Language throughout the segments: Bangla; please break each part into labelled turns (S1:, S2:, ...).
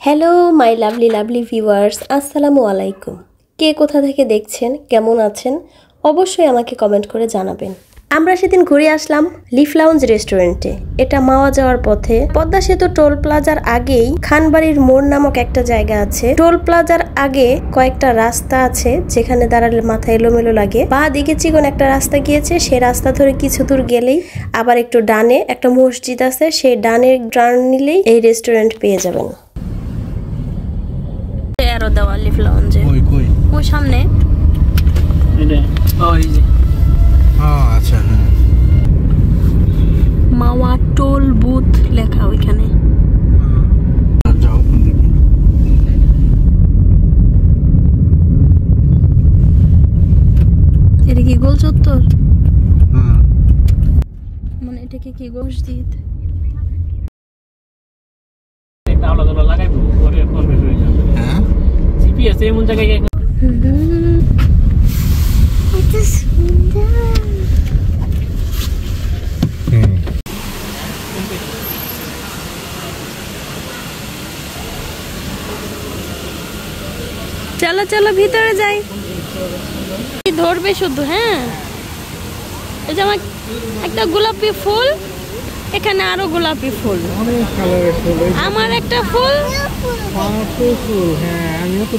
S1: Hello my lovely lovely viewers, আসসালামু আলাইকুম। কে কোথা থেকে দেখছেন, কেমন আছেন, অবশ্যই আমাকে কমেন্ট করে জানাবেন। আমরা সেদিন ঘুরে আসলাম লিফ লাউঞ্জ রেস্টুরেন্টে। এটা মাওয়া যাওয়ার পথে পদ্মা সেতু টোল প্লাজার আগেই খানবাড়ির মোড় নামক একটা জায়গা আছে। টোল প্লাজার আগে কয়েকটা রাস্তা আছে যেখানে দাঁড়ালে মাথা এলোমেলো লাগে। বাঁ দিকে চিকন একটা রাস্তা গিয়েছে, সেই রাস্তা ধরে কিছু দূর গেলেই আবার একটু ডানে একটা মসজিদ আছে, সেই ডানের টার্ন নিলেই এই রেস্টুরেন্ট পেয়ে যাবেন। এরো দেওয়া লিফ লাউঞ্জে ওই সামনে
S2: আচ্ছা,
S1: মাওয়া টোল বুথ লেখা ওইখানে। এটা কি গোল চত্বর? মানে এটাকে কি মসজিদ? চলো চলো ভিতরে যাই, ধরবে শুধু। হ্যাঁ, এই যে আমার একটা গোলাপি ফুল, এখানে আরো গোলাপি ফুল, আমার একটা ফুল।
S2: হ্যাঁ, আমিও তো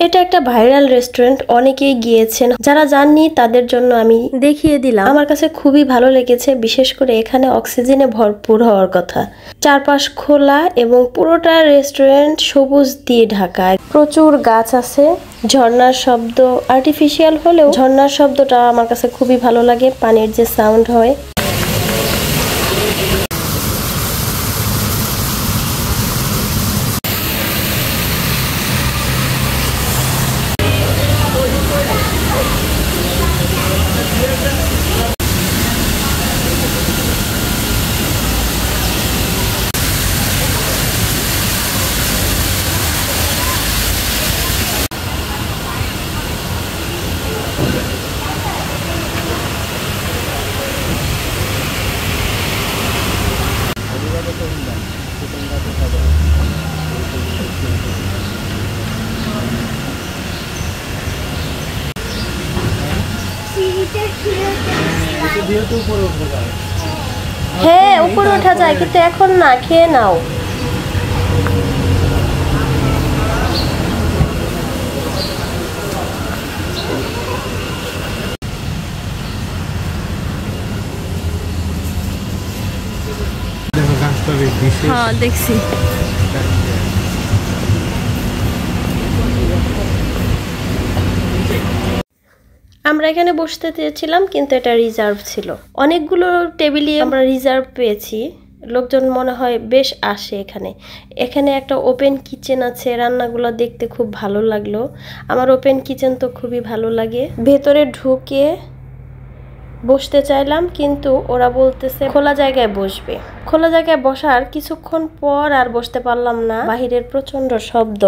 S1: এটা একটা ভাইরাল রেস্টুরেন্ট, অনেকেই গিয়েছেন, যারা যাননি তাদের জন্য আমি দেখিয়ে দিলাম। আমার কাছে খুবই ভালো লেগেছে, বিশেষ করে এখানে অক্সিজেনে ভরপুর হওয়ার কথা। চারপাশ খোলা এবং পুরোটা রেস্টুরেন্ট সবুজ দিয়ে ঢাকা, প্রচুর গাছ আছে। ঝর্ণার শব্দ আর্টিফিশিয়াল হলেও ঝর্ণার শব্দটা আমার কাছে খুবই ভালো লাগে, পানির যে সাউন্ড হয়। হ্যাঁ, উপরে ওঠা যায়, কিন্তু এখন না, খেয়ে নাও। হ্যাঁ, দেখছি। আমরা এখানে বসতে চেয়েছিলাম, কিন্তু এটা রিজার্ভ ছিল। অনেকগুলো টেবিলই আমরা রিজার্ভ পেয়েছি, লোকজন মনে হয় বেশ আসে এখানে। এখানে একটা ওপেন কিচেন আছে, রান্নাগুলো দেখতে খুব ভালো লাগলো। আমার ওপেন কিচেন তো খুবই ভালো লাগে। ভেতরে ঢুকে বসতে চাইলাম, কিন্তু ওরা বলতেছে খোলা জায়গায় বসবে। খোলা জায়গায় বসার কিছুক্ষণ পর আর বসতে পারলাম না, বাহিরের প্রচন্ড শব্দ।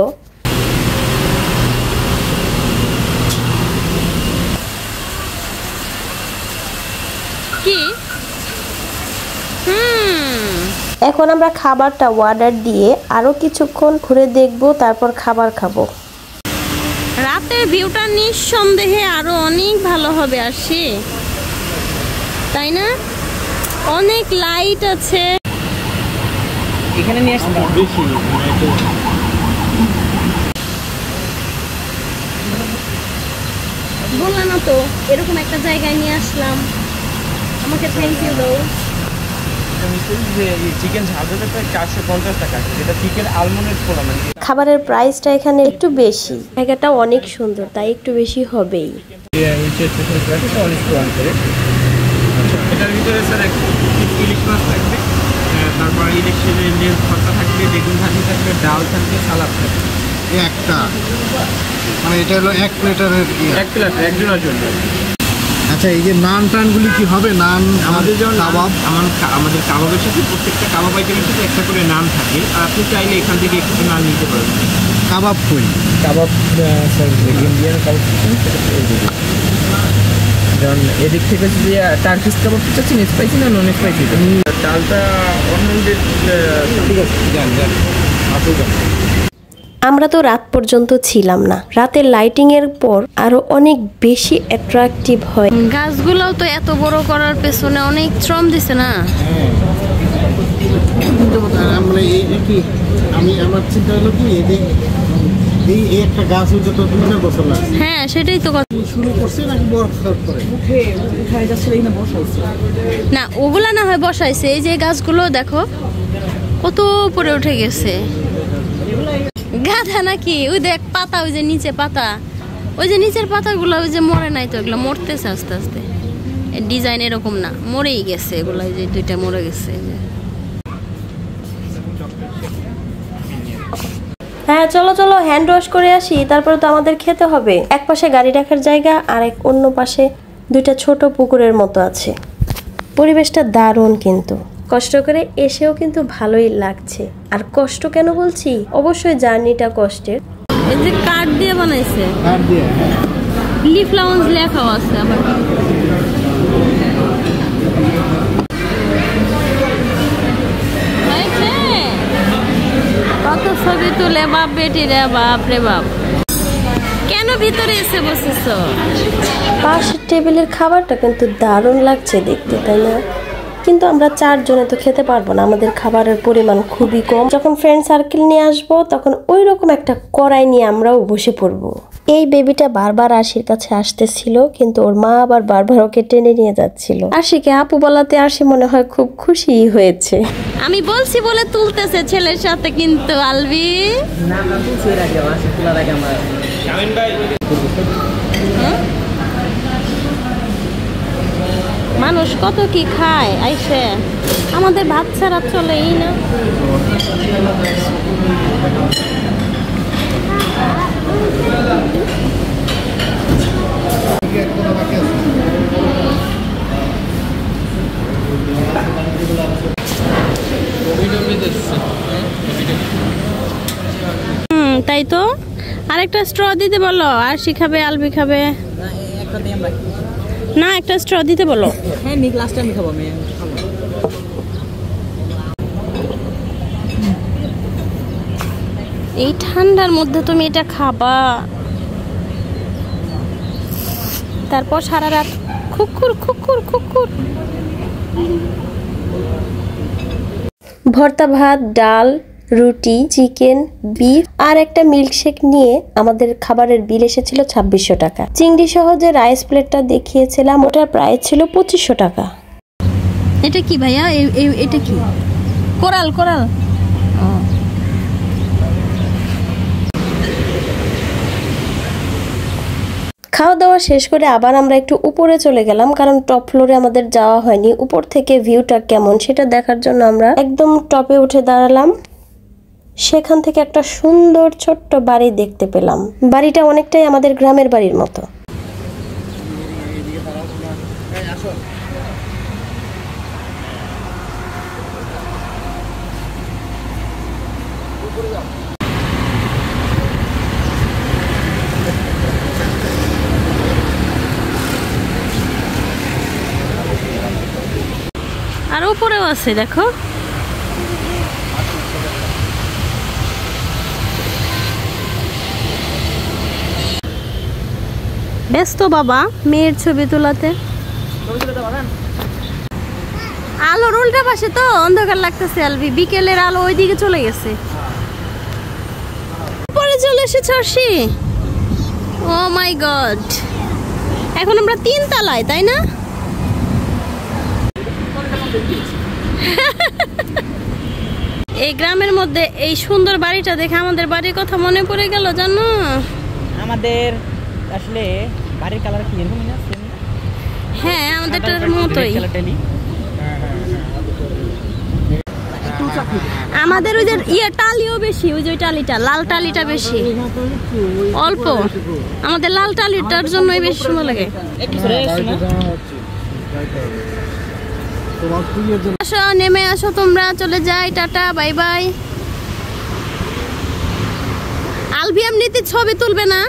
S1: এখন আমরা খাবারটা অর্ডার দিয়ে আরো কিছুক্ষণ ঘুরে দেখব, তারপর খাবার খাবো। রাতের ভিউটা নিঃসন্দেহে আরো অনেক ভালো হবে, আসি তাই না? অনেক লাইট আছে এখানে। নিয়ে আসলাম বললাম না তো, এরকম একটা জায়গায় নিয়ে আসলাম, আমাকে থ্যাংক ইউ দাও। খাবারের প্রাইসটা এখানে একটু বেশি, জায়গাটা অনেক সুন্দর, তাই একটু বেশি হবেই।
S2: এটার ভিতরে স্যার ইলিশ মাছ থাকবে, তারপর ইলিশের ভর্তা থাকবে, বেগুন ভাজি থাকবে, ডাল থাকবে, সালাদ থাকবে। একটা মানে এটা হলো এক প্লেটার, এক প্লেট একজনের জন্য। আচ্ছা, এই যে নান টানগুলি কি হবে? নান আমাদের যেমন কাবাব, আমাদের কাবাবের সাথে প্রত্যেকটা কাবাব আইটেমের সাথে একটা করে নান থাকে, আর আপনি চাইলে এখান থেকে একটু নান নিতে পারবেন। কাবাব কই?
S3: কাবাব স্যার ইন্ডিয়ান কাবাব যেমন এদিক থেকে যদি টার্কিশ কাবাব চাচ্ছেন স্পাইসি না নন স্পাইসি? ডালটা অনলিমিটেড। ঠিক আছে, যান যান আসো যান।
S1: আমরা তো রাত পর্যন্ত ছিলাম না, রাতের লাইটিং এর পর আরো অনেক বেশি অ্যাট্রাকটিভ হয়।
S4: গাছগুলোও তো এত বড় করার পেছনে অনেক শ্রম দিছে না।
S2: আমরা কি আমি আমার চিন্তা হলো কি এই একটা গাছ হইতে তো 2 বছর লাগছে।
S4: হ্যাঁ সেটাই তো কথা।
S2: শুরু করছে নাকি বরফ করে
S3: উঠে যাচ্ছে এই না বসাইছে
S4: না, ওগুলা না হয় বসাইছে, এই যে গাছগুলো দেখো কত উপরে উঠে গেছে। গাধা নাকি? ওই দেখ পাতা, ওই যে নিচে পাতা, ওই যে নিচের পাতাগুলো ওই যে মরে নাই তো, এগুলো মরতেছে আস্তে আস্তে। ডিজাইন এরকম না, মরেই গেছে এগুলো, এই যে 2টা মরে গেছে।
S1: হ্যাঁ চলো চলো হ্যান্ড ওয়াশ করে আসি, তারপরে তো আমাদের খেতে হবে। এক পাশে গাড়ি রাখার জায়গা আর অন্য পাশে 2টা ছোট পুকুরের মতো আছে। পরিবেশটা দারুণ, কিন্তু কষ্ট করে এসেও কিন্তু ভালোই লাগছে। আর কষ্ট কেন বলছি, অবশ্যই জার্নিটা কষ্টের।
S4: এই যে কাঠ দিয়ে বানাইছে,
S2: আর দিয়ে
S4: লিফ লাউঞ্জ লেখাও আছে আবার। কত ছবি তুলে বাপ বেটি রে, বাপ রে বাপ। কেন ভিতরে এসে বসেছ?
S1: পাশের টেবিলের খাবারটা কিন্তু দারুণ লাগছে দেখতে, তাই না? কিন্তু আমরা 4 জনে তো খেতে পারবো না, আমাদের খাবারের পরিমাণ খুবই কম। যখন ফ্রেন্ড সার্কেল নিয়ে আসবো তখন ওই রকম একটা কড়াই নিয়ে আমরাও বসে পড়বো। এই বেবিটা বারবার আশির কাছে আসতেছিল, কিন্তু ওর মা আবার বারবার ওকে টেনে নিয়ে যাচ্ছিল। আশিকে আপু বলাতে আশি মনে হয় খুব খুশি হয়েছে।
S4: আমি বলছি বলে তুলতেছে ছেলের সাথে, কিন্তু আলবি
S3: না না তুলছে এর আগে আসে তোলার আগে আমরা শামিন ভাই
S4: মানুষ কত কি খায় আইসে, আমাদের ভাত ছাড়া চলেই না। তাই তো, আরেকটা স্ট্র দিতে বলো। আর শিখাবে, আলবি খাবে
S3: একটা দিয়ে আমরা
S4: না, একটা স্ট্র দিতে বলো।
S3: হ্যাঁ নি লাস্ট টাইম খাবো আমি খাবো।
S4: এই ঠান্ডার মধ্যে তুমি এটা খাবা, তারপর সারা রাত খুকুর খুকুর খুকুর।
S1: ভর্তা ভাত, ডাল, রুটি, চিকেন, বিফ আর একটা মিল্কশেক নিয়ে আমাদের খাবারের বিল এসেছিল 2600 টাকা। চিংড়ি সহ যে রাইস প্লেটটা দেখিয়েছিলাম ওটার প্রাইস ছিল 2500 টাকা।
S4: এটা কি ভাইয়া? এটা কি? Coral coral.
S1: খাওয়া দাওয়া শেষ করে আবার আমরা একটু উপরে চলে গেলাম, কারণ টপ ফ্লোরে আমাদের যাওয়া হয়নি। উপর থেকে ভিউটা কেমন সেটা দেখার জন্য আমরা একদম টপে উঠে দাঁড়ালাম। সেখান থেকে একটা সুন্দর ছোট্ট বাড়ি দেখতে পেলাম। বাড়িটা অনেকটাই আমাদের গ্রামের বাড়ির মতো।
S4: আর উপরেও আছে দেখো। ব্যস্ত বাবা মেয়ের ছবি তোলাতে। আলোর উল্টা পাশে তো অন্ধকার লাগতেছে আলবি, বিকেলের আলো ওইদিকে চলে গেছে। পরে চলে এসেছে অর্ষি। ও মাই গড, এখন আমরা 3 তলায়, তাই না? এই গ্রামের মধ্যে এই সুন্দর বাড়িটা দেখে আমাদের বাড়ির কথা মনে পড়ে গেল, জানো?
S3: আমাদের আসলে বাড়ির কালার কি এরকম না?
S4: হ্যাঁ আমাদেরটার মতোই। আমাদের ওই যে টালিও বেশি, ওই যে টালিটা লাল টালিটা বেশি, অল্প। আমাদের লাল টালিটার জন্যই বেশি সময় লাগে। আসো, নেমে আসো তোমরা, চলে যাই, টাটা বাই বাই। আলভি এমনিতে ছবি তুলবে না,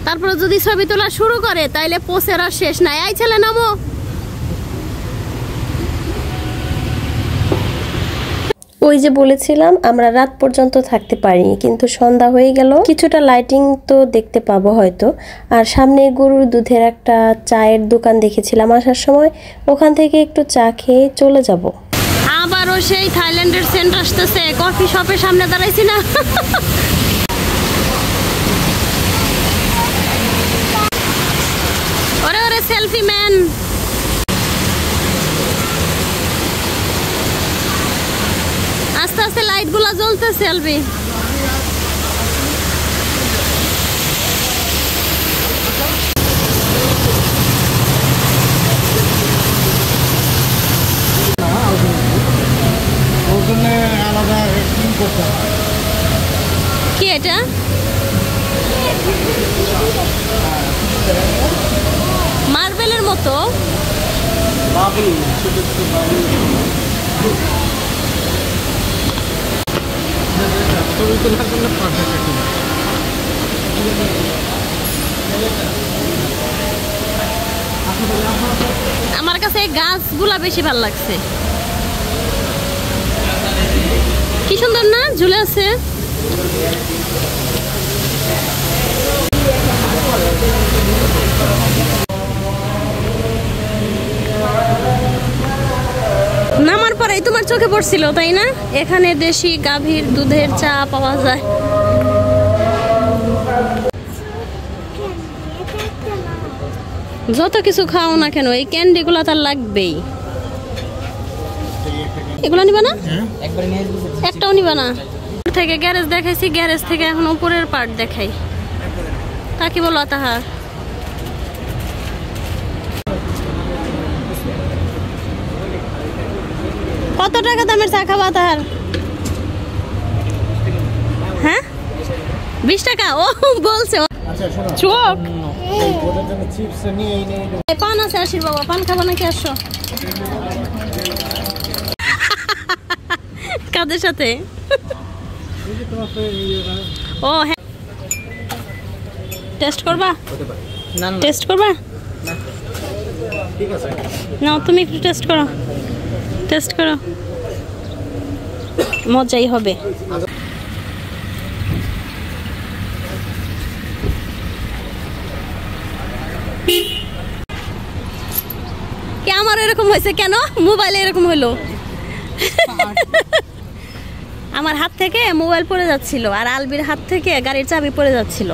S4: তারপরে যদি ছবি তোলা শুরু করে তাইলে পোষের আর শেষ নাই। এই ছেলে নামো।
S1: ওই যে বলেছিলাম আমরা রাত পর্যন্ত থাকতে পারিনি, কিন্তু সন্ধ্যা হয়ে গেল, কিছুটা লাইটিং তো দেখতে পাবো হয়তো। আর সামনে গরুর দুধের একটা চায়ের দোকান দেখেছিলাম আসার সময়, ওখান থেকে একটু চা খেয়ে চলে যাব।
S4: আবারও সেই থাইল্যান্ডের সেন্ট আসতেছে, কফি শপের সামনে দাঁড়াইছি না। ওরে ওরে সেলফি ম্যান। আস্তে আস্তে লাইট গুলা জ্বলতেছে আলবি। কি এটা? মার্বেলের মতো। আমার কাছে এই গাছগুলা বেশি ভালো লাগছে। কি সুন্দর না ঝুলে আছে। নামার পরেই তোমার চোখে পড়ছিল তাই না? এখানে দেশি গাভীর দুধের চা পাওয়া যায়। যত কিছু খাও না কেন এই ক্যান্ডি গুলা তার লাগবেই। এগুলো নিবা না? একটাও নিবা না? থেকে গ্যারেজ দেখাইছি, গ্যারেজ থেকে এখন উপরের পার্ট দেখাই। তা কি বলো তাহার? কত টাকা দামের চা খাবা তাহার? হ্যাঁ 20 টাকা। ও বলছে চোখ। পান আছে আসির বাবা, পান খাবা নাকি? আসো। কাদের সাথে? ও হ্যাঁ, টেস্ট করবা? টেস্ট করবা? না তুমি একটু টেস্ট করো, টেস্ট করো, মজাই হবে। কে আমার এরকম হয়েছে কেন? মোবাইলে এরকম হলো। আমার হাত থেকে মোবাইল পড়ে যাচ্ছিল আর আলবির হাত থেকে গাড়ির চাবি পড়ে যাচ্ছিল।